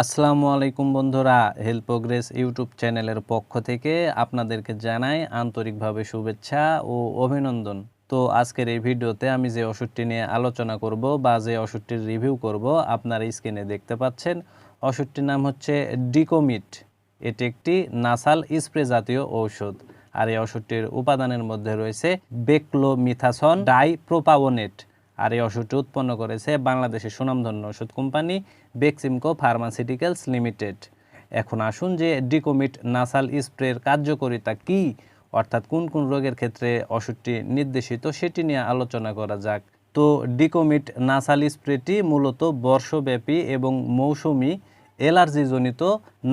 আসসালামু আলাইকুম বন্ধুরা, হেলথ প্রোগ্রেস ইউটিউব চ্যানেলের পক্ষ থেকে আপনাদেরকে জানাই আন্তরিকভাবে শুভেচ্ছা ও অভিনন্দন। তো আজকের এই ভিডিওতে আমি যে ওষুধটি নিয়ে আলোচনা করব বা যে ওষুধটির রিভিউ করব আপনারা স্ক্রিনে দেখতে পাচ্ছেন। ওষুধটির নাম হচ্ছে ডিকোমিট। এটি একটি নাসাল স্প্রে জাতীয় ঔষধ। আর এই ওষুধটির উপাদানের মধ্যে রয়েছে বেক্লোমিথাসন ডাইপ্রোপাওনেট। আর এই ওষুধটি উৎপন্ন করেছে বাংলাদেশের সুনামধন্য ওষুধ কোম্পানি বেক্সিমকো ফার্মাসিউটিক্যালস লিমিটেড। এখন আসুন যে ডিকোমিট নাসাল স্প্রের কার্যকারিতা কী, অর্থাৎ কোন কোন রোগের ক্ষেত্রে ওষুধটি নির্দেশিত সেটি নিয়ে আলোচনা করা যাক। তো ডিকোমিট নাসাল স্প্রেটি মূলত বর্ষব্যাপী এবং মৌসুমি অ্যালার্জিজনিত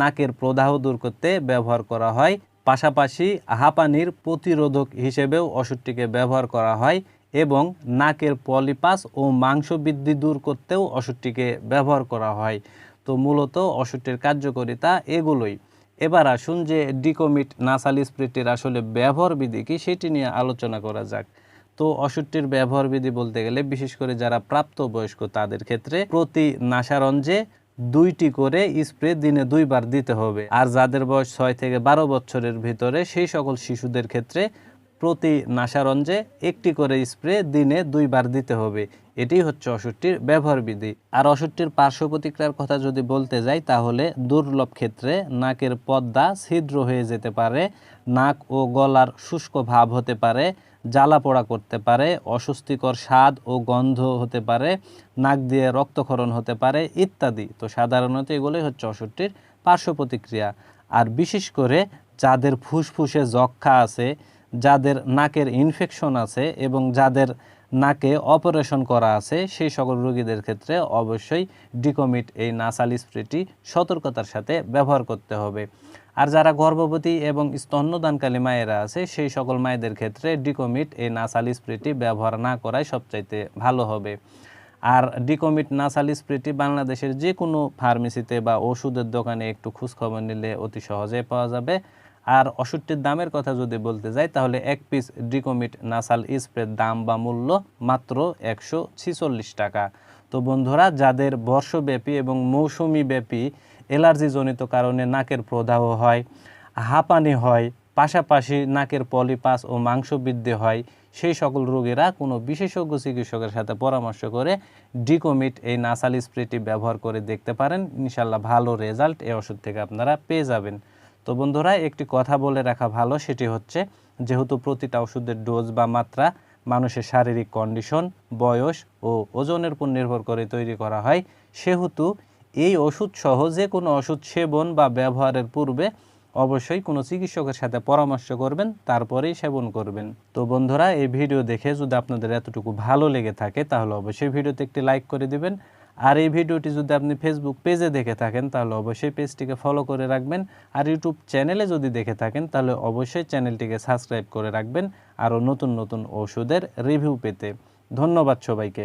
নাকের প্রদাহ দূর করতে ব্যবহার করা হয়। পাশাপাশি হাঁপানির প্রতিরোধক হিসেবেও ওষুধটিকে ব্যবহার করা হয় এবং নাকের পলিপাস ও মাংস বৃদ্ধি দূর করতেও ওষুধটিকে ব্যবহার করা হয়। তো মূলত ওষুধটির কার্যকারিতা এগুলোই। এবার আসুন যে ডিকোমিট নাসাল স্প্রেটির আসলে ব্যবহার বিধি কী সেটি নিয়ে আলোচনা করা যাক। তো ওষুধটির ব্যবহার বিধি বলতে গেলে বিশেষ করে যারা প্রাপ্তবয়স্ক তাদের ক্ষেত্রে প্রতি নাসারঞ্জে 2টি করে স্প্রে দিনে 2বার দিতে হবে। আর যাদের বয়স 6 থেকে 12 বছরের ভিতরে সেই সকল শিশুদের ক্ষেত্রে প্রতি নাসারঞ্জে 1টি করে স্প্রে দিনে 2বার দিতে হবে। এটি হচ্ছে ওষুধটির ব্যবহার বিধি। আর ওষুধটির পার্শ্ব প্রতিক্রিয়ার কথা যদি বলতে যাই তাহলে দুর্লভ ক্ষেত্রে নাকের পর্দা ছিদ্র হয়ে যেতে পারে, নাক ও গলার শুষ্ক ভাব হতে পারে, জ্বালা পোড়া করতে পারে, অস্বস্তিকর স্বাদ ও গন্ধ হতে পারে, নাক দিয়ে রক্তক্ষরণ হতে পারে ইত্যাদি। তো সাধারণত এগুলোই হচ্ছে ওষুধটির পার্শ্ব প্রতিক্রিয়া। আর বিশেষ করে যাদের ফুসফুসে যক্ষ্মা আছে, যাদের নাকের ইনফেকশন আছে এবং যাদের নাকে অপারেশন করা আছে সেই সকল রোগীদের ক্ষেত্রে অবশ্যই ডিকোমিট এই নাসাল স্প্রেটি সতর্কতার সাথে ব্যবহার করতে হবে। আর যারা গর্ভবতী এবং স্তন্যদানকালী মায়েরা আছে সেই সকল মায়েদের ক্ষেত্রে ডিকোমিট এই নাসাল স্প্রেটি ব্যবহার না করাই সবচাইতে ভালো হবে। আর ডিকোমিট নাসাল স্প্রেটি বাংলাদেশের যে কোনো ফার্মেসিতে বা ওষুধের দোকানে একটু খোঁজখবর নিলে অতি সহজে পাওয়া যাবে। আর ওষুধটির দামের কথা যদি বলতে যাই তাহলে 1 পিস ডিকোমিট নাসাল স্প্রের দাম বা মূল্য মাত্র 146 টাকা। তো বন্ধুরা, যাদের বর্ষব্যাপী এবং মৌসুমিব্যাপী অ্যালার্জিজনিত কারণে নাকের প্রদাহ হয়, হাঁপানি হয়, পাশাপাশি নাকের পলিপাস ও মাংস বৃদ্ধি হয়, সেই সকল রোগীরা কোনো বিশেষজ্ঞ চিকিৎসকের সাথে পরামর্শ করে ডিকোমিট এই নাসাল স্প্রেটি ব্যবহার করে দেখতে পারেন। ইনশাল্লাহ ভালো রেজাল্ট এই ওষুধ থেকে আপনারা পেয়ে যাবেন। তো বন্ধুরা, একটি কথা বলে রাখা ভালো, সেটি হচ্ছে যেহেতু প্রতিটা ওষুধের ডোজ বা মাত্রা মানুষের শারীরিক কন্ডিশন, বয়স ও ওজনের উপর নির্ভর করে তৈরি করা হয়, সেহেতু এই ওষুধ সহ যে কোনো ওষুধ সেবন বা ব্যবহারের পূর্বে অবশ্যই কোনো চিকিৎসকের সাথে পরামর্শ করবেন, তারপরেই সেবন করবেন। তো বন্ধুরা, এই ভিডিও দেখে যদি আপনাদের এতটুকু ভালো লেগে থাকে তাহলে অবশ্যই ভিডিওতে একটি লাইক করে দিবেন। আর এই ভিডিওটি যদি আপনি ফেসবুক পেজে দেখে থাকেন তাহলে অবশ্যই পেজটিকে ফলো করে রাখবেন। আর ইউটিউব চ্যানেলে যদি দেখে থাকেন তাহলে অবশ্যই চ্যানেলটিকে সাবস্ক্রাইব করে রাখবেন আরও নতুন নতুন ওষুধের রিভিউ পেতে। ধন্যবাদ সবাইকে।